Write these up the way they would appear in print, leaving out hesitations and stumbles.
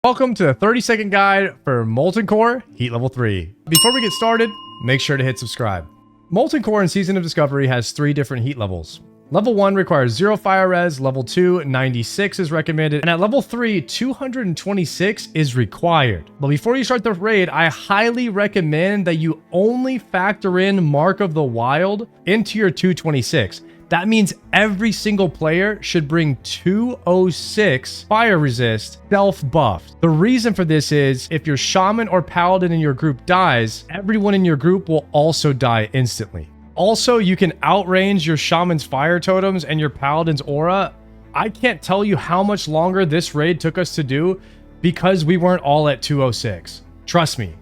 Welcome to the 30-second guide for Molten Core Heat Level 3. Before we get started, make sure to hit subscribe. Molten Core in Season of Discovery has 3 different heat levels. Level 1 requires 0 fire res, level 2, 96 is recommended, and at level 3, 226 is required. But before you start the raid, I highly recommend that you only factor in Mark of the Wild into your 226. That means every single player should bring 206 fire resist self-buffed. The reason for this is if your shaman or paladin in your group dies, everyone in your group will also die instantly. Also, you can outrange your shaman's fire totems and your paladin's aura. I can't tell you how much longer this raid took us to do because we weren't all at 206. Trust me.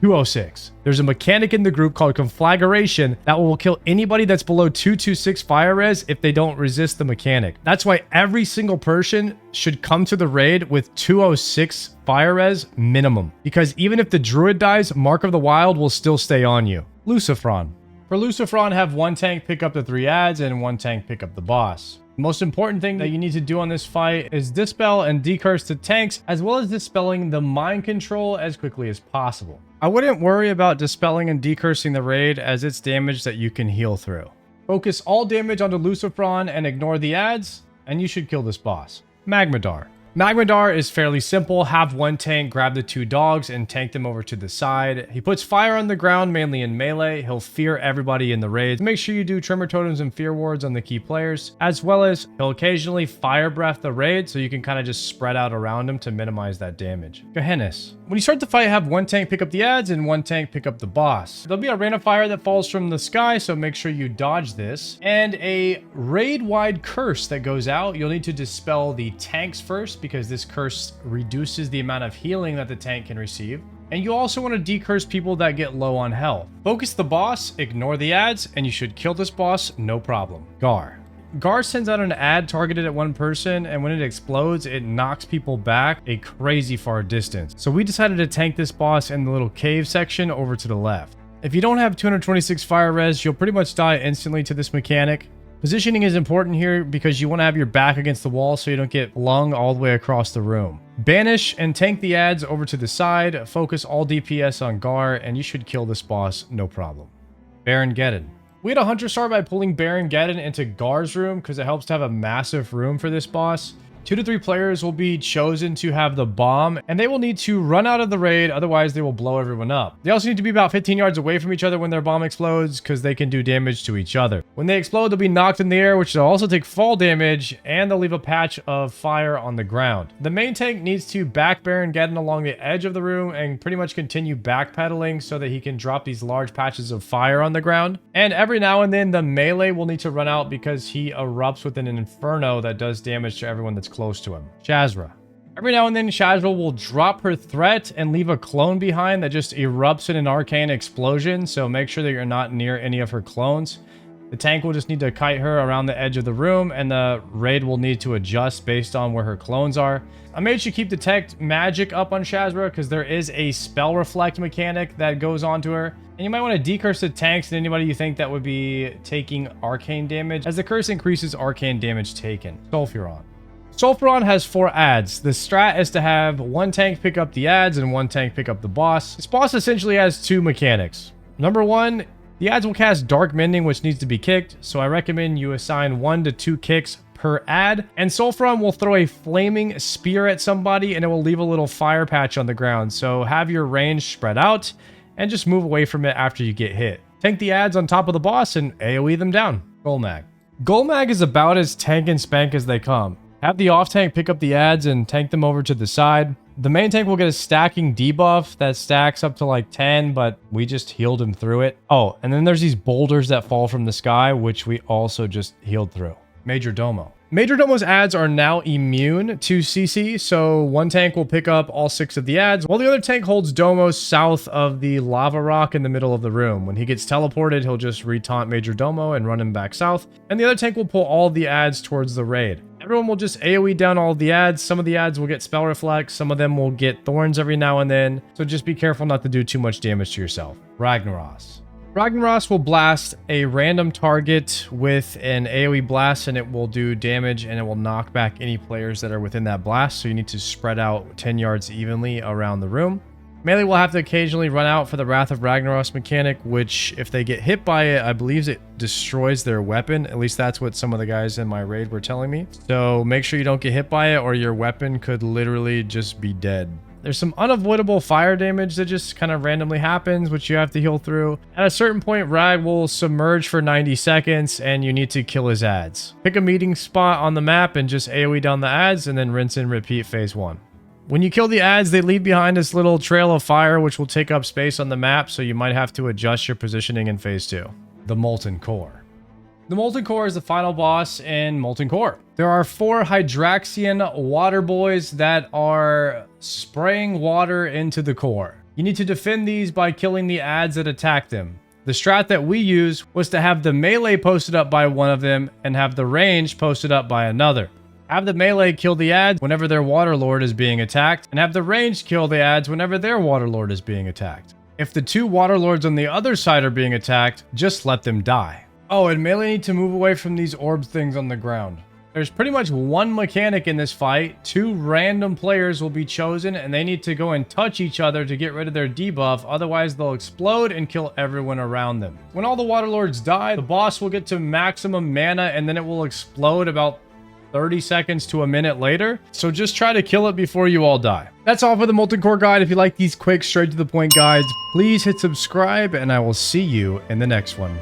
206. There's a mechanic in the group called Conflagration that will kill anybody that's below 226 fire res if they don't resist the mechanic. That's why every single person should come to the raid with 206 fire res minimum. Because even if the druid dies, Mark of the Wild will still stay on you. Lucifron. For Lucifron, have one tank pick up the 3 adds and one tank pick up the boss. The most important thing that you need to do on this fight is dispel and decurse the tanks, as well as dispelling the mind control as quickly as possible. I wouldn't worry about dispelling and decursing the raid, as it's damage that you can heal through. Focus all damage onto Lucifron and ignore the adds, and you should kill this boss. Magmadar. Magmadar is fairly simple. Have one tank grab the 2 dogs and tank them over to the side. He puts fire on the ground, mainly in melee. He'll fear everybody in the raid. Make sure you do tremor totems and fear wards on the key players, as well as he'll occasionally fire breath the raid, so you can kind of just spread out around him to minimize that damage. Gehennas. When you start the fight, have one tank pick up the adds and one tank pick up the boss. There'll be a rain of fire that falls from the sky, so make sure you dodge this. And a raid-wide curse that goes out. You'll need to dispel the tanks first, because this curse reduces the amount of healing that the tank can receive. And you also want to decurse people that get low on health. Focus the boss, ignore the adds, and you should kill this boss, no problem. Garr. Garr sends out an ad targeted at one person, and when it explodes, it knocks people back a crazy far distance. So we decided to tank this boss in the little cave section over to the left. If you don't have 226 fire res, you'll pretty much die instantly to this mechanic. Positioning is important here because you want to have your back against the wall so you don't get flung all the way across the room. Banish and tank the adds over to the side, focus all DPS on Garr, and you should kill this boss, no problem. Baron Geddon. We had a Hunter Star by pulling Baron Geddon into Garr's room because it helps to have a massive room for this boss. 2 to 3 players will be chosen to have the bomb, and they will need to run out of the raid, otherwise they will blow everyone up. They also need to be about 15 yards away from each other when their bomb explodes, because they can do damage to each other. When they explode, they'll be knocked in the air, which will also take fall damage, and they'll leave a patch of fire on the ground. The main tank needs to back Baron Geddon along the edge of the room and pretty much continue backpedaling so that he can drop these large patches of fire on the ground. And every now and then, the melee will need to run out because he erupts with an inferno that does damage to everyone that's close to him. Shazzrah. Every now and then, Shazzrah will drop her threat and leave a clone behind that just erupts in an arcane explosion, so make sure that you're not near any of her clones. The tank will just need to kite her around the edge of the room, and the raid will need to adjust based on where her clones are. I made you keep Detect Magic up on Shazzrah because there is a Spell Reflect mechanic that goes onto her. And you might want to decurse the tanks and anybody you think that would be taking arcane damage, as the curse increases arcane damage taken. Sulfuron. Sulfuron has 4 adds. The strat is to have one tank pick up the adds and one tank pick up the boss. This boss essentially has 2 mechanics. Number 1, the adds will cast Dark Mending, which needs to be kicked, so I recommend you assign 1 to 2 kicks per ad. And Sulfuron will throw a flaming spear at somebody and it will leave a little fire patch on the ground, so have your range spread out and just move away from it after you get hit. Tank the adds on top of the boss and AoE them down. Golemagg. Golemagg is about as tank and spank as they come. Have the off tank pick up the adds and tank them over to the side. The main tank will get a stacking debuff that stacks up to like 10, but we just healed him through it. Oh, and then there's these boulders that fall from the sky, which we also just healed through. Majordomo. Majordomo's adds are now immune to CC, so one tank will pick up all 6 of the adds, while the other tank holds Domo south of the lava rock in the middle of the room. When he gets teleported, he'll just retaunt Majordomo and run him back south, and the other tank will pull all the adds towards the raid. Everyone will just AoE down all of the adds. Some of the adds will get Spell Reflect, some of them will get Thorns every now and then, so just be careful not to do too much damage to yourself. Ragnaros. Ragnaros will blast a random target with an AoE blast, and it will do damage, and it will knock back any players that are within that blast. So you need to spread out 10 yards evenly around the room. Melee will have to occasionally run out for the Wrath of Ragnaros mechanic, which if they get hit by it, I believe it destroys their weapon. At least that's what some of the guys in my raid were telling me. So make sure you don't get hit by it, or your weapon could literally just be dead. There's some unavoidable fire damage that just kind of randomly happens, which you have to heal through. At a certain point, Rag will submerge for 90 seconds, and you need to kill his ads. Pick a meeting spot on the map and just AoE down the ads, and then rinse and repeat phase 1. When you kill the ads, they leave behind this little trail of fire, which will take up space on the map, so you might have to adjust your positioning in phase 2. The Molten Core. The Molten Core is the final boss in Molten Core. There are 4 Hydraxian water boys that are spraying water into the core. You need to defend these by killing the ads that attack them. The strat that we used was to have the melee posted up by one of them and have the range posted up by another. Have the melee kill the ads whenever their Waterlord is being attacked, and have the ranged kill the ads whenever their Waterlord is being attacked. If the 2 Waterlords on the other side are being attacked, just let them die. Oh, and melee need to move away from these orb things on the ground. There's pretty much one mechanic in this fight. 2 random players will be chosen, and they need to go and touch each other to get rid of their debuff, otherwise they'll explode and kill everyone around them. When all the Waterlords die, the boss will get to maximum mana, and then it will explode about 30 seconds to a minute later. So just try to kill it before you all die. That's all for the Molten Core guide. If you like these quick, straight to the point guides, please hit subscribe, and I will see you in the next one.